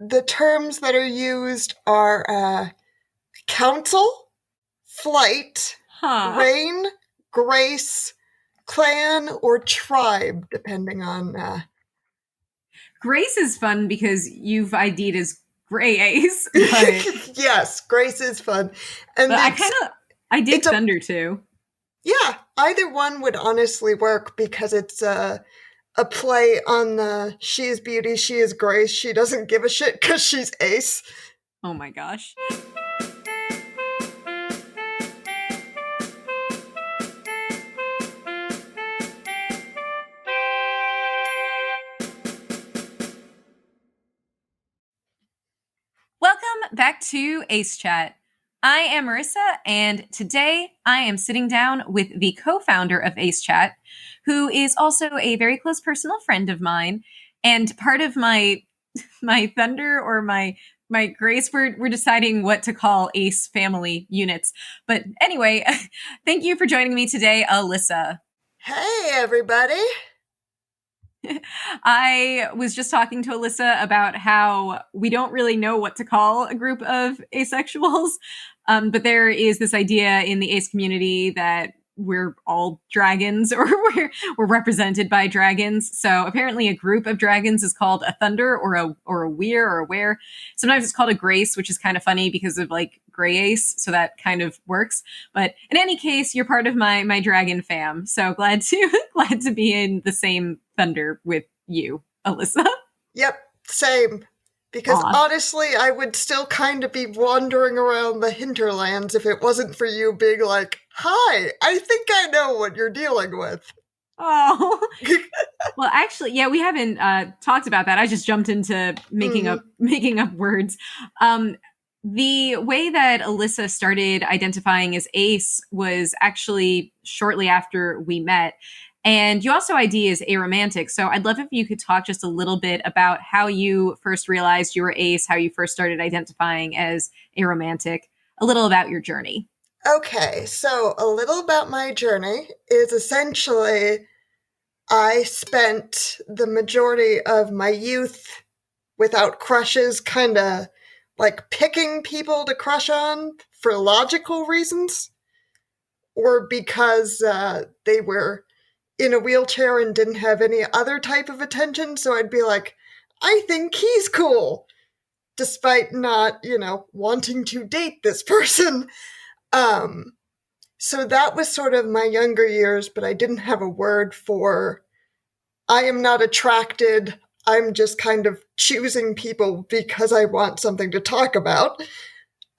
the terms that are used are council, flight, Huh. reign, grace, clan, or tribe, depending on. Grace is fun because you've ID'd as Gray Ace, but Yes, grace is fun, and I dig it's a Thunder too. yeah. Either one would honestly work because it's a play on the she is beauty, she is grace, she doesn't give a shit because she's ace. Oh my gosh. Welcome back to Ace Chat. I am Marissa, and today I am sitting down with the co-founder of Ace Chat, who is also a very close personal friend of mine, and part of my thunder or my grace. We're deciding what to call Ace family units. But anyway, thank you for joining me today, Alyssa. Hey, everybody. I was just talking to Alyssa about how we don't really know what to call a group of asexuals, but there is this idea in the ace community that we're all dragons or we're represented by dragons. So apparently a group of dragons is called a thunder or a weir or a were. Sometimes it's called a grace, which is kind of funny because of like gray ace, so that kind of works. But in any case, you're part of my dragon fam. So glad to be in the same thunder with you, Alyssa. Yep, same. Because Aw. honestly, I would still kind of be wandering around the hinterlands if it wasn't for you being like, hi, I think I know what you're dealing with. Oh. Well, actually, yeah, we haven't talked about that. I just jumped into making up words. Um, the way that Alyssa started identifying as ace was actually shortly after we met. And you also ID as aromantic. So I'd love if you could talk just a little bit about how you first realized you were ace, how you first started identifying as aromantic, a little about your journey. Okay, so a little about my journey is essentially I spent the majority of my youth without crushes, kind of like picking people to crush on for logical reasons or because they were in a wheelchair and didn't have any other type of attention. So I'd be like, I think he's cool, despite not, wanting to date this person. Um, so that was sort of my younger years, but I didn't have a word for I am not attracted. I'm just kind of choosing people because I want something to talk about.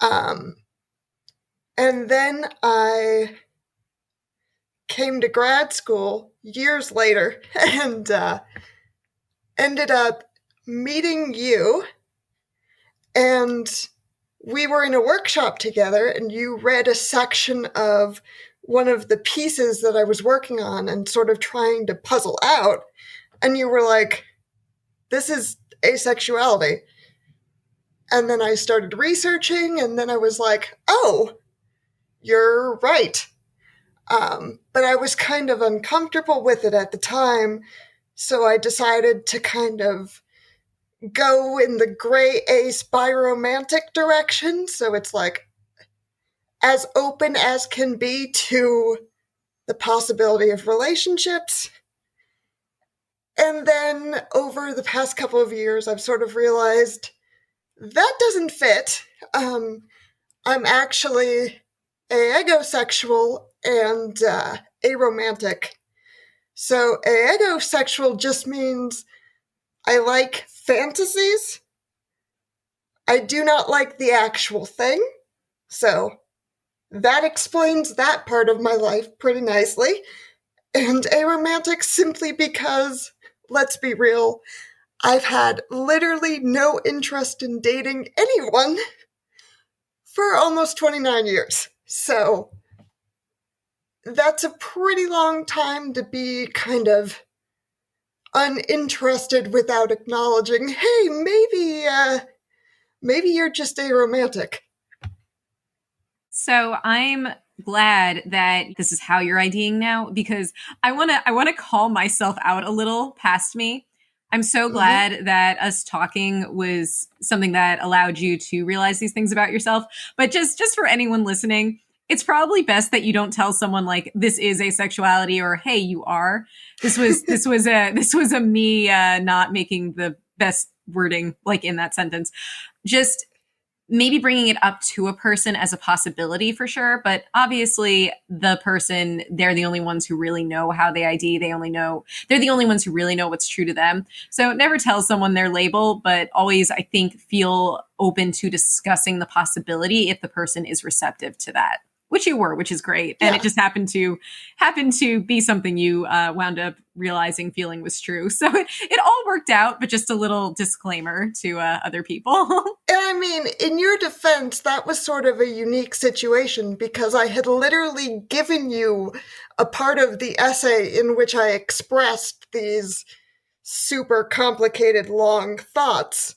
Um, and then I came to grad school years later and ended up meeting you. And we were in a workshop together, and you read a section of one of the pieces that I was working on and sort of trying to puzzle out. And you were like, this is asexuality. And then I started researching, and then I was like, oh, you're right. But I was kind of uncomfortable with it at the time, so I decided to kind of go in the gray ace biromantic direction. So it's like as open as can be to the possibility of relationships. And then over the past couple of years, I've sort of realized that doesn't fit. I'm actually aegosexual and aromantic. So aegosexual just means I like fantasies. I do not like the actual thing. So that explains that part of my life pretty nicely. And aromantic simply because, let's be real, I've had literally no interest in dating anyone for almost 29 years. So that's a pretty long time to be kind of uninterested without acknowledging, hey, maybe you're just aromantic. So I'm glad that this is how you're IDing now because I want to call myself out a little past me. I'm so Mm-hmm. glad that us talking was something that allowed you to realize these things about yourself. But just for anyone listening, it's probably best that you don't tell someone like this is asexuality or hey you are. This was a me not making the best wording like in that sentence. Just maybe bringing it up to a person as a possibility for sure, but obviously the person, they're the only ones who really know how they ID. They're the only ones who really know what's true to them. So never tell someone their label, but always I think feel open to discussing the possibility if the person is receptive to that, which you were, which is great. And it Yeah. just happened to be something you wound up realizing feeling was true. So it all worked out, but just a little disclaimer to other people. And I mean, in your defense, that was sort of a unique situation because I had literally given you a part of the essay in which I expressed these super complicated long thoughts,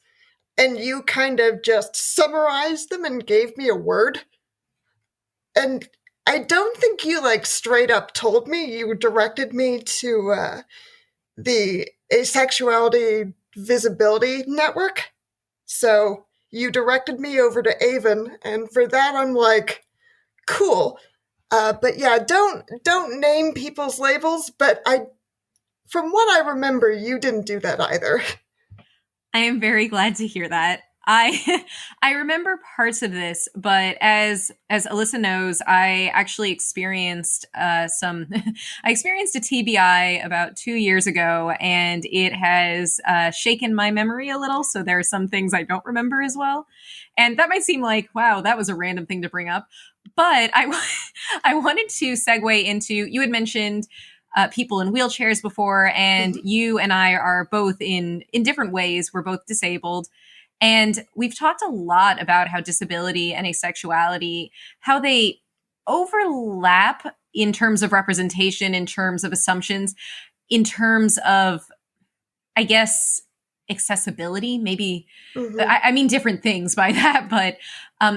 and you kind of just summarized them and gave me a word. And I don't think you like straight up told me. You directed me to the Asexuality Visibility Network. So you directed me over to Avon, and for that I'm like, cool. But yeah, don't name people's labels. But from what I remember, you didn't do that either. I am very glad to hear that. I I remember parts of this, but as Alyssa knows, I actually experienced some. I experienced a TBI about 2 years ago, and it has shaken my memory a little. So there are some things I don't remember as well, and that might seem like wow, that was a random thing to bring up. But I wanted to segue into you had mentioned people in wheelchairs before, and Mhm. you and I are both in different ways. We're both disabled, and we've talked a lot about how disability and asexuality, how they overlap in terms of representation, in terms of assumptions, in terms of, I guess, accessibility. Maybe Mhm. I mean different things by that, but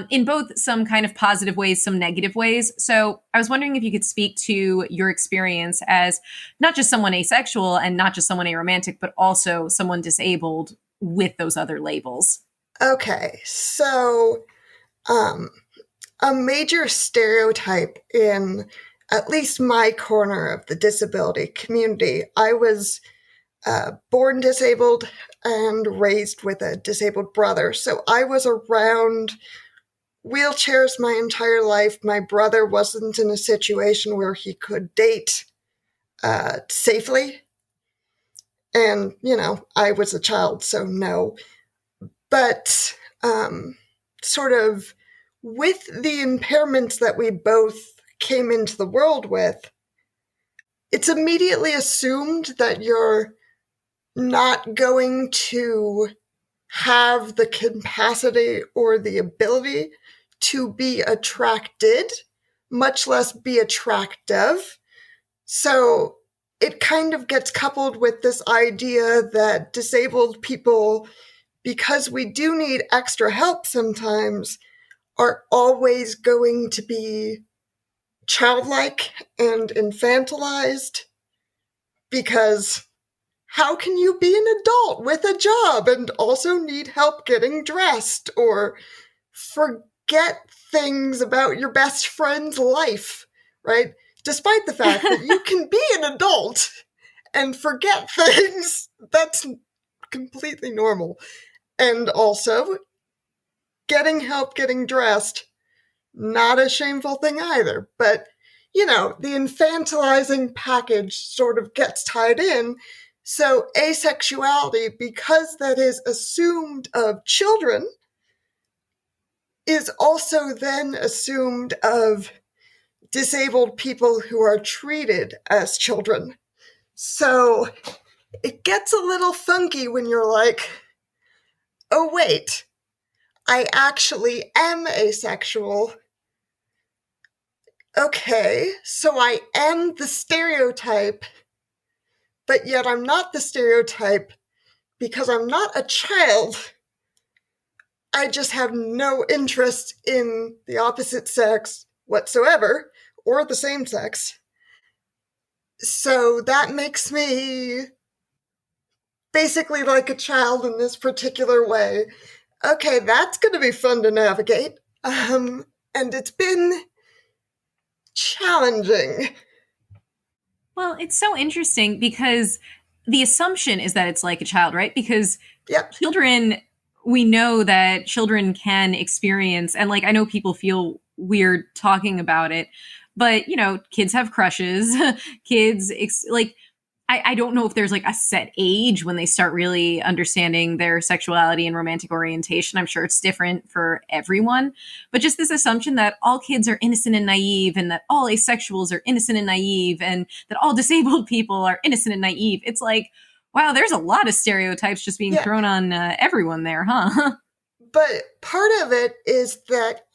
in both some kind of positive ways, some negative ways. So I was wondering if you could speak to your experience as not just someone asexual and not just someone aromantic, but also someone disabled with those other labels. Okay, so um, a major stereotype in at least my corner of the disability community. I was born disabled and raised with a disabled brother, so I was around wheelchairs my entire life. My brother wasn't in a situation where he could date safely. And, I was a child, so no. But sort of with the impairments that we both came into the world with, it's immediately assumed that you're not going to have the capacity or the ability to be attracted, much less be attractive. So it kind of gets coupled with this idea that disabled people, because we do need extra help sometimes, are always going to be childlike and infantilized because how can you be an adult with a job and also need help getting dressed or forget things about your best friend's life, right? Despite the fact that you can be an adult and forget things, that's completely normal. And also, getting help getting dressed, not a shameful thing either. But, the infantilizing package sort of gets tied in. So, asexuality, because that is assumed of children, is also then assumed of disabled people who are treated as children. So, it gets a little funky when you're like, oh, wait, I actually am asexual. Okay, so I am the stereotype, but yet I'm not the stereotype because I'm not a child. I just have no interest in the opposite sex whatsoever, or the same sex. So that makes me basically like a child in this particular way. Okay, that's going to be fun to navigate. And it's been challenging. Well, it's so interesting because the assumption is that it's like a child, right? Because Yep. children, we know that children can experience, and like I know people feel weird talking about it, but you know, kids have crushes. Like I don't know if there's like a set age when they start really understanding their sexuality and romantic orientation. I'm sure it's different for everyone, but just this assumption that all kids are innocent and naive and that all asexuals are innocent and naive and that all disabled people are innocent and naive. It's like, wow, there's a lot of stereotypes just being Yeah. thrown on everyone there, huh? But part of it is that,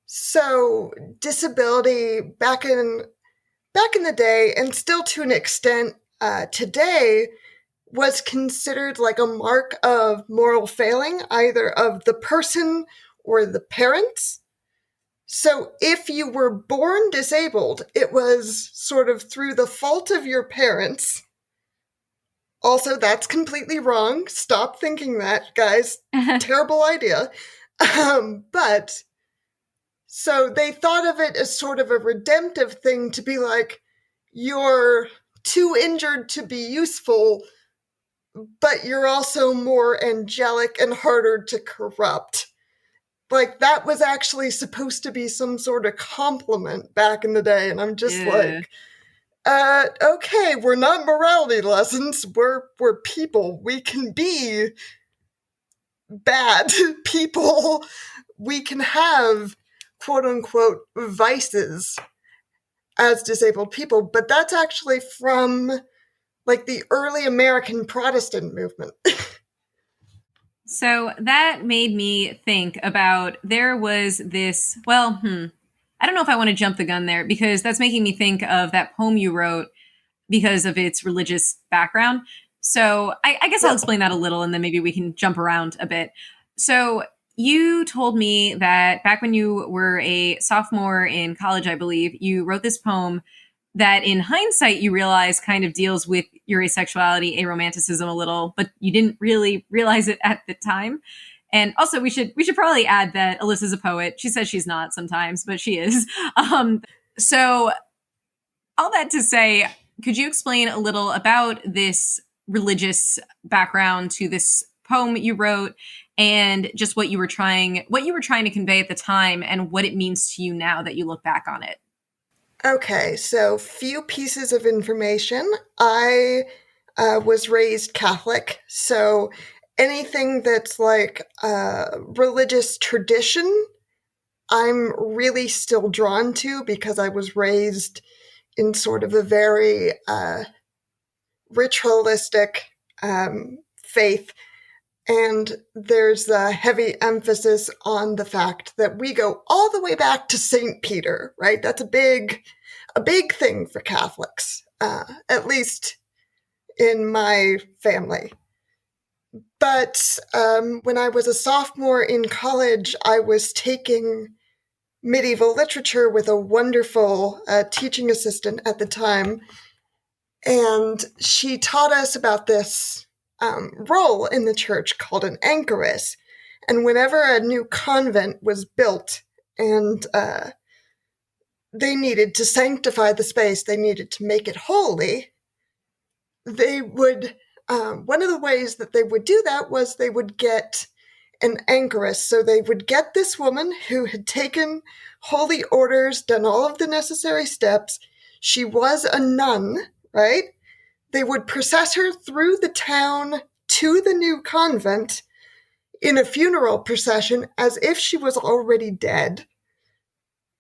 so disability back in the day, and still to an extent today, was considered like a mark of moral failing, either of the person or the parents. So if you were born disabled, it was sort of through the fault of your parents. Also, that's completely wrong. Stop thinking that, guys. Terrible idea. But so they thought of it as sort of a redemptive thing to be like, you're too injured to be useful, but you're also more angelic and harder to corrupt. Like, that was actually supposed to be some sort of compliment back in the day, and I'm just Yeah. like, okay, we're not morality lessons. We're people. We can be bad people. We can have quote unquote vices as disabled people, but that's actually from like the early American Protestant movement. So that made me think about there was this, well, I don't know if I want to jump the gun there because that's making me think of that poem you wrote because of its religious background. So I guess I'll Yep. explain that a little and then maybe we can jump around a bit. So you told me that back when you were a sophomore in college, I believe, you wrote this poem that in hindsight you realize kind of deals with your asexuality, aromanticism a little, but you didn't really realize it at the time. And also we should probably add that Alyssa's a poet. She says she's not sometimes, but she is. So all that to say, could you explain a little about this religious background to this poem you wrote and just what you were trying to convey at the time and what it means to you now that you look back on it? Okay, so few pieces of information. I was raised Catholic, so anything that's like religious tradition, I'm really still drawn to because I was raised in sort of a very ritualistic faith. And there's a heavy emphasis on the fact that we go all the way back to St. Peter, right? That's a big thing for Catholics, at least in my family. But when I was a sophomore in college, I was taking medieval literature with a wonderful teaching assistant at the time. And she taught us about this role in the church called an anchoress. And whenever a new convent was built and they needed to sanctify the space, they needed to make it holy, they would, one of the ways that they would do that was they would get an anchoress. So they would get this woman who had taken holy orders, done all of the necessary steps. She was a nun, right? They would process her through the town to the new convent in a funeral procession as if she was already dead,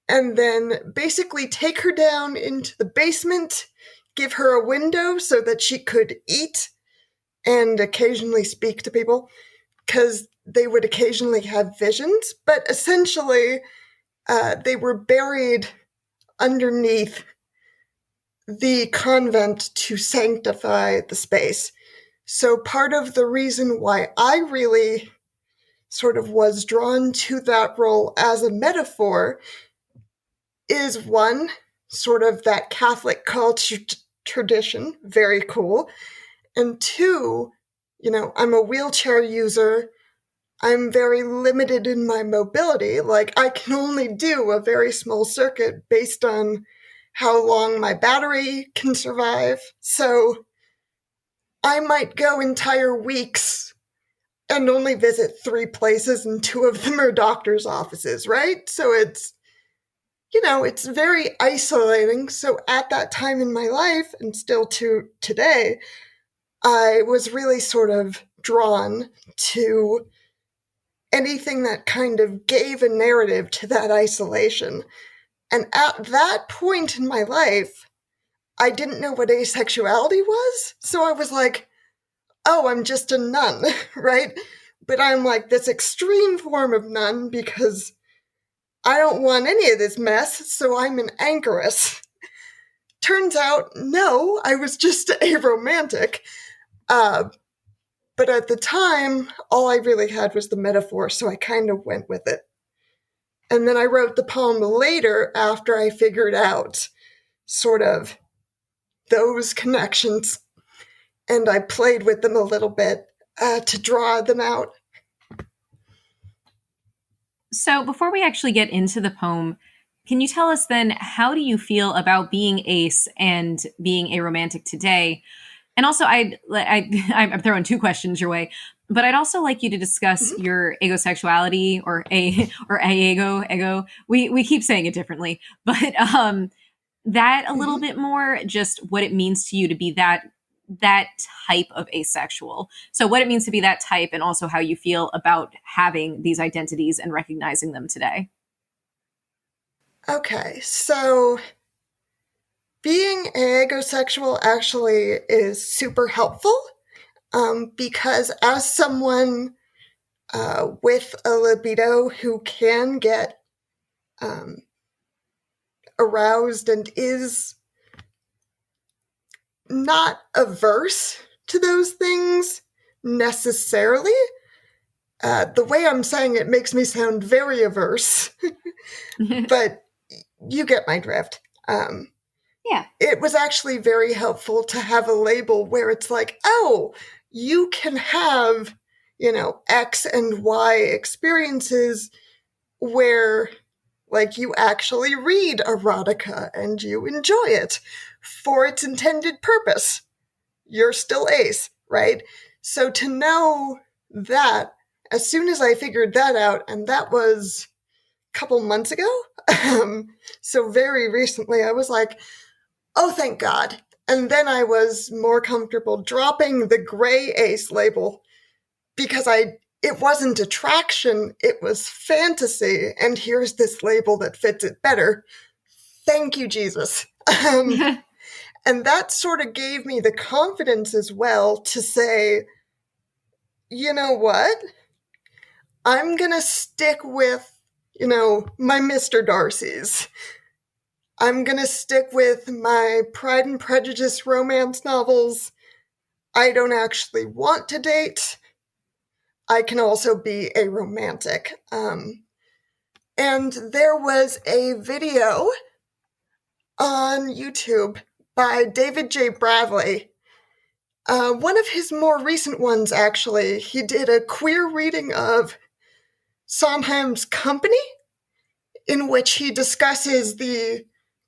and then basically take her down into the basement, give her a window so that she could eat and occasionally speak to people, because they would occasionally have visions, but essentially they were buried underneath the convent to sanctify the space. So part of the reason why I really sort of was drawn to that role as a metaphor is one, sort of that Catholic culture tradition, very cool. And two, I'm a wheelchair user. I'm very limited in my mobility. Like, I can only do a very small circuit based on how long my battery can survive. So I might go entire weeks and only visit 3 places, and 2 of them are doctor's offices, right? So it's very isolating. So at that time in my life, and still to today, I was really sort of drawn to anything that kind of gave a narrative to that isolation. And at that point in my life, I didn't know what asexuality was. So I was like, oh, I'm just a nun, right? But I'm like this extreme form of nun because I don't want any of this mess, so I'm an anchoress. Turns out, no, I was just a romantic. But at the time, all I really had was the metaphor, so I kind of went with it. And then I wrote the poem later after I figured out sort of those connections, and I played with them a little bit to draw them out. So before we actually get into the poem, can you tell us then, how do you feel about being ace and being a romantic today? And also, I'm throwing 2 questions your way, but I'd also like you to discuss your egosexuality, or ego. We keep saying it differently, but that a little bit more, just what it means to you to be that type of asexual. So what it means to be that type, and also how you feel about having these identities and recognizing them today. Okay, so being agosexual actually is super helpful because as someone with a libido who can get aroused and is not averse to those things necessarily, the way I'm saying it makes me sound very averse, but you get my drift. Yeah. It was actually very helpful to have a label where it's like, oh, you can have, X and Y experiences where, like, you actually read erotica and you enjoy it for its intended purpose. You're still ace, right? So to know that, as soon as I figured that out, and that was a couple months ago, so very recently, I was like, oh, thank God. And then I was more comfortable dropping the gray ace label because it wasn't attraction, it was fantasy. And here's this label that fits it better. Thank you, Jesus. And that sort of gave me the confidence as well to say, you know what? I'm going to stick with, my Mr. Darcy's. I'm going to stick with my Pride and Prejudice romance novels. I don't actually want to date. I can also be a romantic. And there was a video on YouTube by David J. Bradley. One of his more recent ones, actually. He did a queer reading of Sondheim's Company, in which he discusses the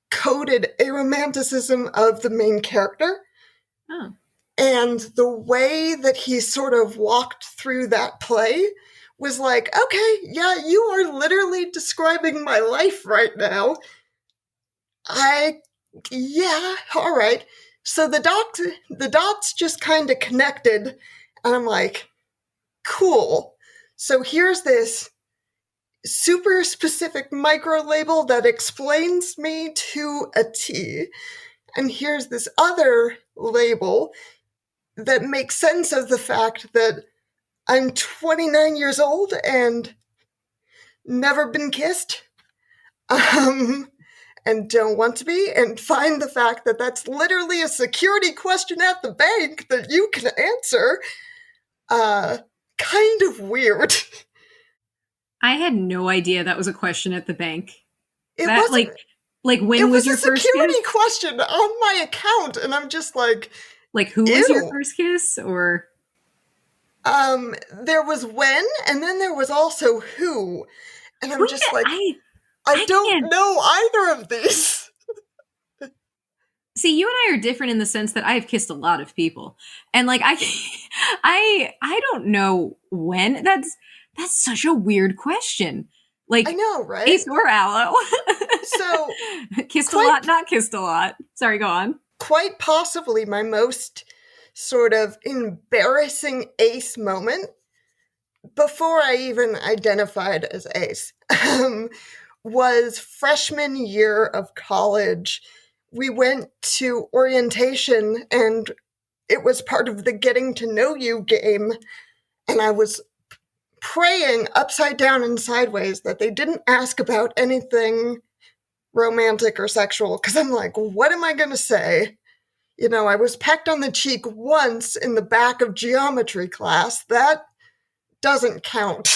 coded aromanticism of the main character. Oh. And the way that he sort of walked through that play was like, okay, yeah, you are literally describing my life right now. Yeah, all right. So the dots just kind of connected, and I'm like, cool. So here's this super specific micro label that explains me to a T. And here's this other label that makes sense of the fact that I'm 29 years old and never been kissed, and don't want to be, and find the fact that that's literally a security question at the bank that you can answer. Kind of weird. I had no idea that was a question at the bank. It That wasn't. like It when was was a your first security kiss? question on my account, and I'm just like, Like, who was your Ew. first kiss? Or There was when, and then there was also who. And I'm wait, just like, I I I don't can't know either of these. see. You and I are different in the sense that I've kissed a lot of people, and like I don't know when. That's such a weird question. I Like, know, right? ace or aloe? So, Kissed a quite lot, not kissed a lot. Sorry, go on. quite possibly my most sort of embarrassing ace moment before I even identified as ace was freshman year of college. We went to orientation and it was part of the getting to know you game. And I was praying upside down and sideways that they didn't ask about anything romantic or sexual because I'm like, what am I going to say? You know, I was pecked on the cheek once in the back of geometry class. That doesn't count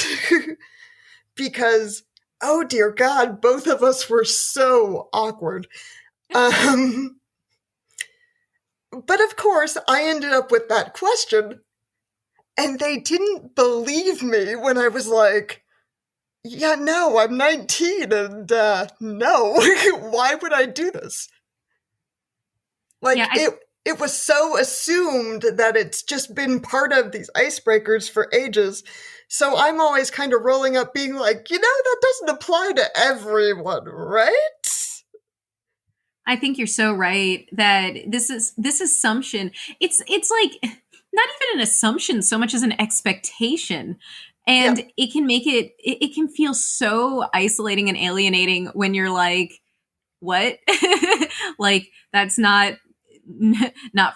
because, oh dear God, both of us were so awkward. Um, but of course, I ended up with that question, and they didn't believe me when I was like, yeah, no, I'm 19, and no, why would I do this? Yeah, Like, it was so assumed that it's just been part of these icebreakers for ages. So I'm always kind of rolling up being like, that doesn't apply to everyone, right? I think you're so right that this assumption. It's like not even an assumption so much as an expectation. And Yep. it can make it can feel so isolating and alienating when you're like, what? Like, that's not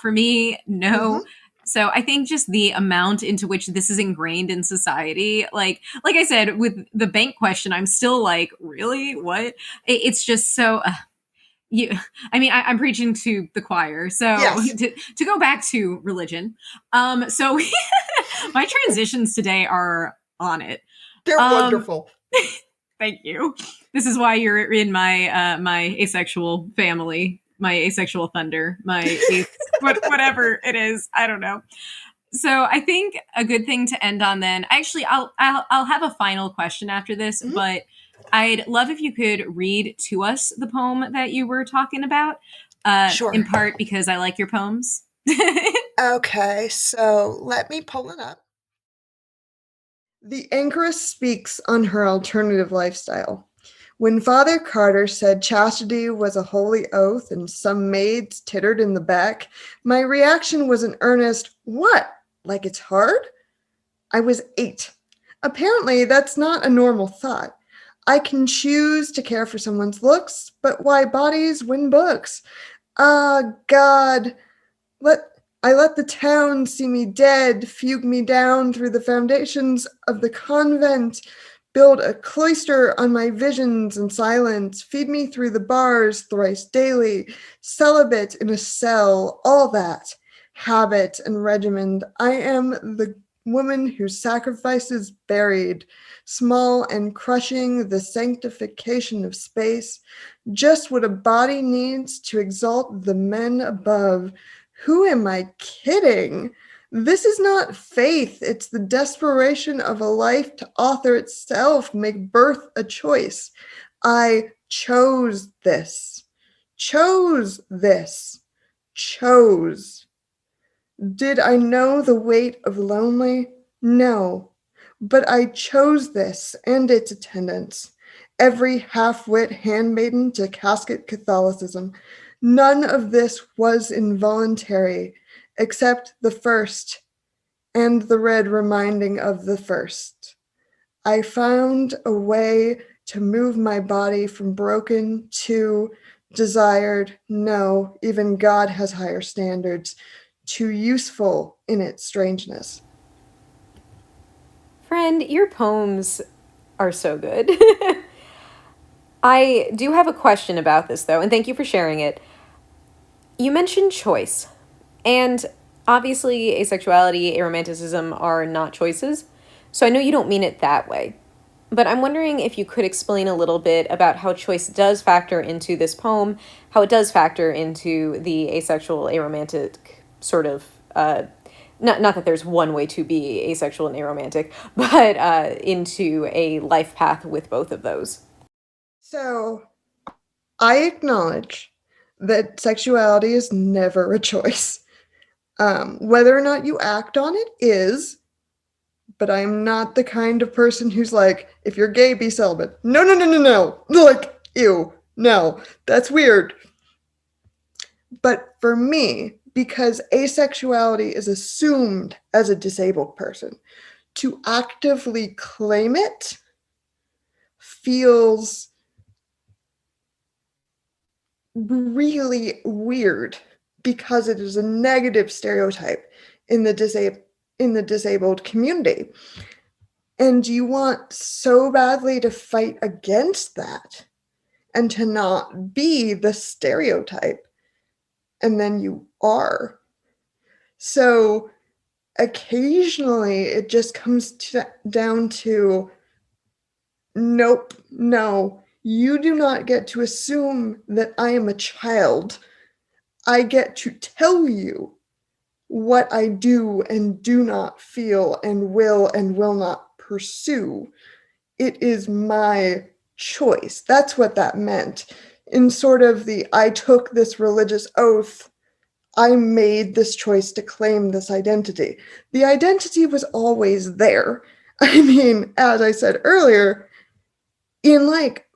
for me. No. Mm-hmm. So I think just the amount into which this is ingrained in society, like I said with the bank question, I'm still like, really? What? It's just so you I mean, I'm preaching to the choir. So Yes, to go back to religion, so my transitions today are on it. they're um wonderful. Thank you. This is why you're in my my asexual family, my asexual thunder, my whatever it is, I don't know. So I think a good thing to end on then. Actually, I'll have a final question after this, Mhm. but I'd love if you could read to us the poem that you were talking about. In Sure. part because I like your poems. Okay, so let me pull it up. The anchoress speaks on her alternative lifestyle. When Father Carter said chastity was a holy oath and some maids tittered in the back, my reaction was an earnest, what? Like it's hard? I was 8. Apparently, that's not a normal thought. I can choose to care for someone's looks, but why bodies win books? Ah, God, let I let the town see me dead, fugue me down through the foundations of the convent, build a cloister on my visions and silence, feed me through the bars thrice daily, celibate in a cell, all that, habit and regimen. I am the woman whose sacrifices buried, small and crushing the sanctification of space, just what a body needs to exalt the men above. Who am I kidding? This is not faith. It's the desperation of a life to author itself, make birth a choice. I chose this, chose this, chose. Did I know the weight of lonely? No, but I chose this and its attendants, every half-wit handmaiden to casket Catholicism. None of this was involuntary, except the first, and the red reminding of the first. I found a way to move my body from broken to desired. No, even God has higher standards, to useful in its strangeness. Friend, your poems are so good. I do have a question about this, though, and thank you for sharing it. You mentioned choice, and obviously, asexuality, aromanticism are not choices, so I know you don't mean it that way. But I'm wondering if you could explain a little bit about how choice does factor into this poem, how it does factor into the asexual, aromantic sort of not that there's one way to be asexual and aromantic, but into a life path with both of those. So I acknowledge that sexuality is never a choice. Whether or not you act on it is, but I'm not the kind of person who's like, if you're gay, be celibate. No, no, no, no, no. Like, ew, no, that's weird. But for me, because asexuality is assumed as a disabled person, to actively claim it feels really weird because it is a negative stereotype in the disabled community. And you want so badly to fight against that and to not be the stereotype. And then you are. So occasionally it just comes down to nope, no, you do not get to assume that I am a child. I get to tell you what I do and do not feel and will not pursue. It is my choice. That's what that meant. In sort of the I took this religious oath, I made this choice to claim this identity. The identity was always there. I mean, as I said earlier, in like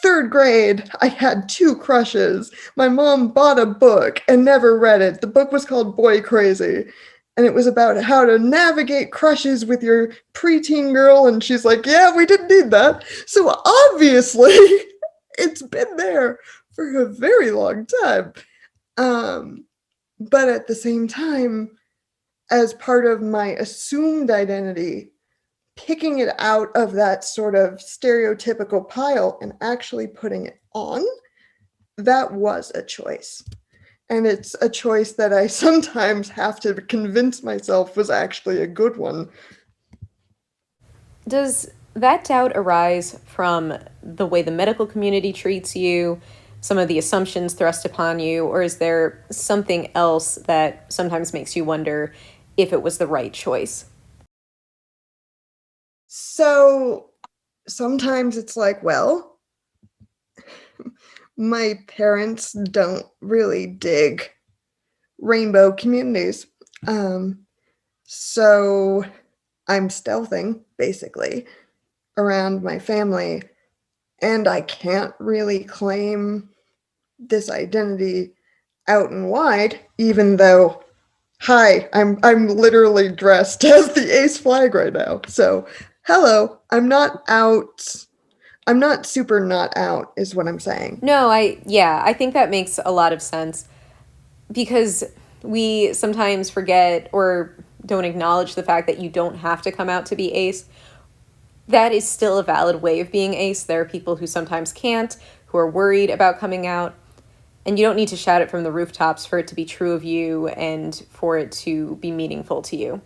third grade, I had two crushes. My mom bought a book and never read it. The book was called Boy Crazy. And it was about how to navigate crushes with your preteen girl. And she's like, yeah, we didn't need that. So obviously, it's been there for a very long time. But at the same time, as part of my assumed identity, picking it out of that sort of stereotypical pile and actually putting it on, that was a choice. And it's a choice that I sometimes have to convince myself was actually a good one. Does that doubt arise from the way the medical community treats you, some of the assumptions thrust upon you, or is there something else that sometimes makes you wonder if it was the right choice? So sometimes it's like, well, my parents don't really dig rainbow communities. So I'm stealthing, basically, around my family, and I can't really claim this identity out and wide, even though, hi, I'm literally dressed as the ace flag right now. So, hello, I'm not out. I'm not super not out, is what I'm saying. No, I think that makes a lot of sense because we sometimes forget or don't acknowledge the fact that you don't have to come out to be ace. That is still a valid way of being ace. There are people who sometimes can't, who are worried about coming out, and you don't need to shout it from the rooftops for it to be true of you and for it to be meaningful to you.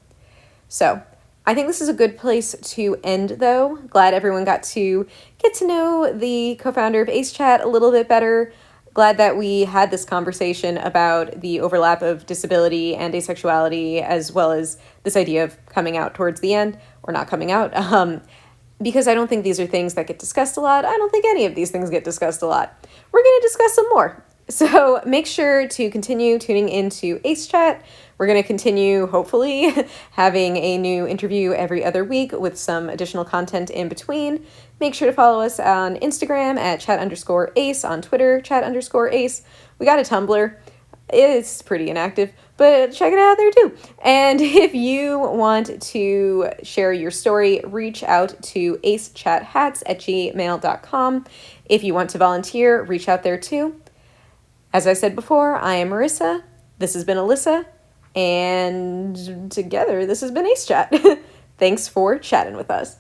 So, I think this is a good place to end, though. Glad everyone got to get to know the co-founder of Ace Chat a little bit better. Glad that we had this conversation about the overlap of disability and asexuality, as well as this idea of coming out towards the end, or not coming out, because I don't think these are things that get discussed a lot. I don't think any of these things get discussed a lot. We're going to discuss some more. So make sure to continue tuning into Ace Chat. We're going to continue, hopefully, having a new interview every other week with some additional content in between. Make sure to follow us on Instagram at chat_ace, on Twitter, chat_ace. We got a Tumblr. It's pretty inactive, but check it out there too. And if you want to share your story, reach out to acechathats@gmail.com. If you want to volunteer, reach out there too. As I said before, I am Marissa. This has been Alyssa. And together, this has been Ace Chat. Thanks for chatting with us.